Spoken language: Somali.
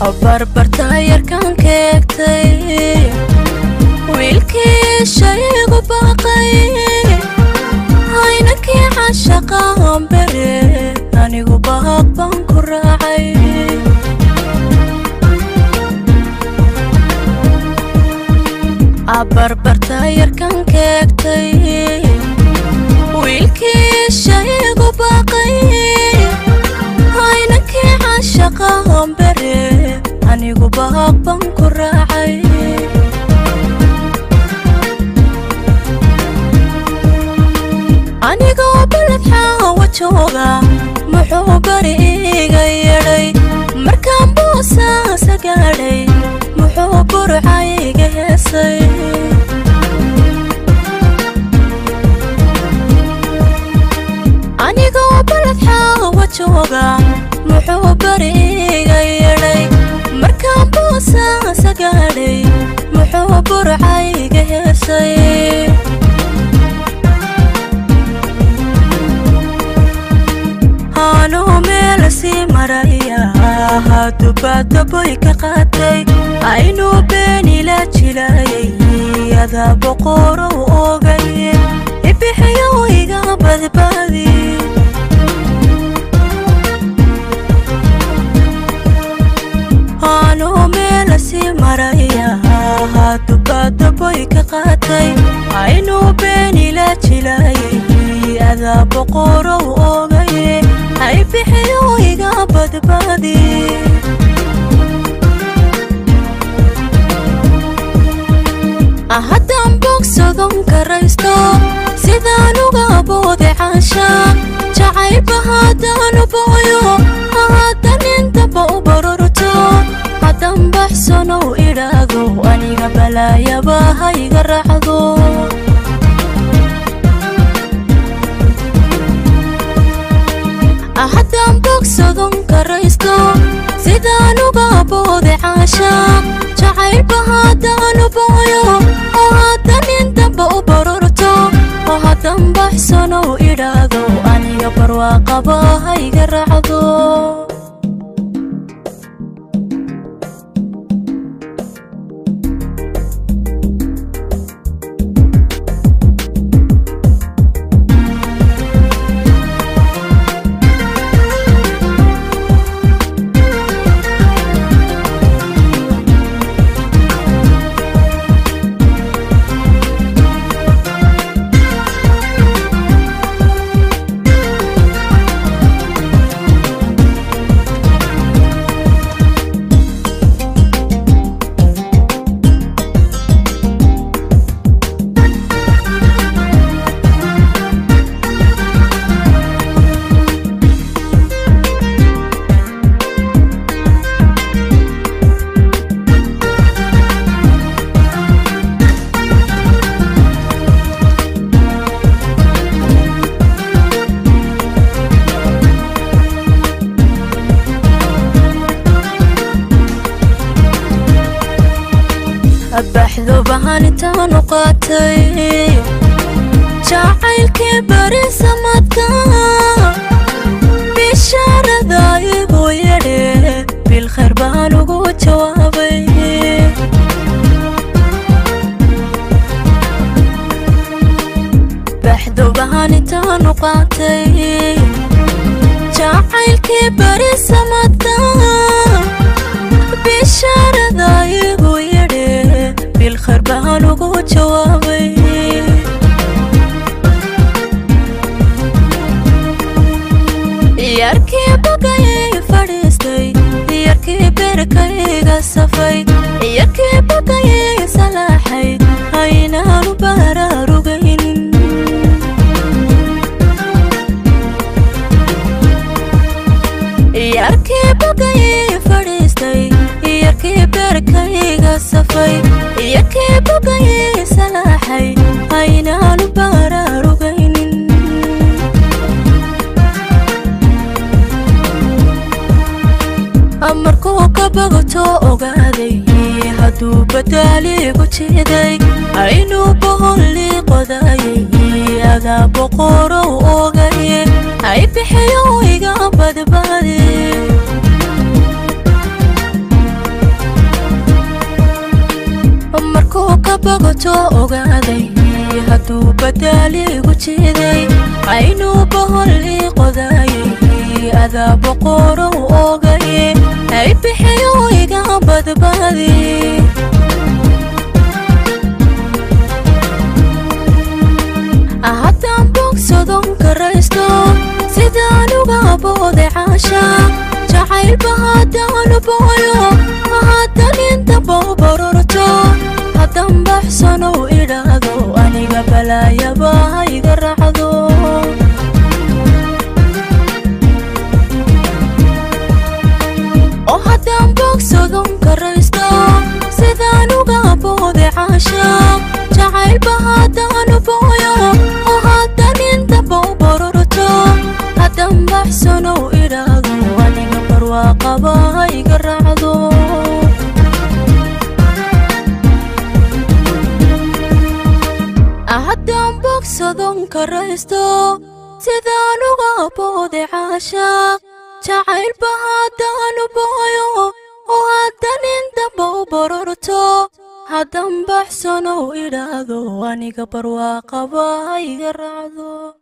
barbarta yarkan keegtay wiilkii shaygu baaqay aynakii cashaqaan bere anigu baaq baan ku raacay barbarta yarkan keegtay wiilkii shaygu baaqay aynakii cashaqaan bere anigu baaq baan ku raacay anigoo balad xaawa jooga muxuu bariiga yeedhay markaan boosaasa gaadhay muxuu burcayga heesay anigoo balad xaawa jooga muxuu bariiga yeedhay markaan boosaasa gaadhay muxuu burcayga heesay أنا ملسي مريا هادوباتا بويكا قاتي عينو بيني لا تشلاي هذا بقورو أوغاي إبحيا ويغا بذبادي أنا ملسي مريا هادوباتا بويكا قاتي عينو بيني لا تشلاي هذا بقورو أوغاي أي بحيو يقابد بادي أهدام بوكسودون كريستو سيدانو قابود عاشا جعيب هادانو بويو هادان انتبو برورتو هدام بحسنو إراغو أني قبلا يباها يقرحضو أهدام بوكسودون كريستو سيدانو قابود عاشا جعيب هادانو بويو وهادان انتبو برورتو وهدام بحسنو إراغو أني قبروا قباها يقرحضو بحذو بهانتان وقاتي جاعيلكي بري سمدكا بشارة ذايب ويري بالخير بهانو جوابي بحذو بهانتان وقاتي جاعيلكي بري سمدكا بشارة ذايب ويري بالخير بهانو جوابي ياركي بقاي فريستي ياركي بركاي قصفي ياركي بقاي صلاحي هينا نبارا رقين ياركي بقاي فريستي ياركي بركاي قصفي ياركي بقاي صلاحي هينا نبارا رقين أمركو كبغتو أغادي هدو بدالي قتيدي عينو بهولي قداي هذا بقورو أغاي أي بحيو يقابد بادي soo ogaaday hadduu badaali igu jiiday aynuu bohol ii qodaayay adaa boqorow ogaye ay bixiyo iga badbaadi haddaan bogsadon karaysto sidaan uga booday caashaaq jacaylba haddaan booyo haddaan inta boobororto haddaan baxsanow idhaahdo aniga balaayaba ha iga raacdo oo haddaan bogsadon karaysto sidaan uga booday caashaaq jacaylba haddaan booyo haddaan inta boobororto haddaan baxsanow idhaahdo aniga barwaaqaba ha iga raacdo haddaan bogsadon karaysto sidaan uga booday caashaaq jacaylba haddaan booyo haddaan inta boobororto haddaan baxsanow idhaahdo aniga barwaaqaba ha iga raacdo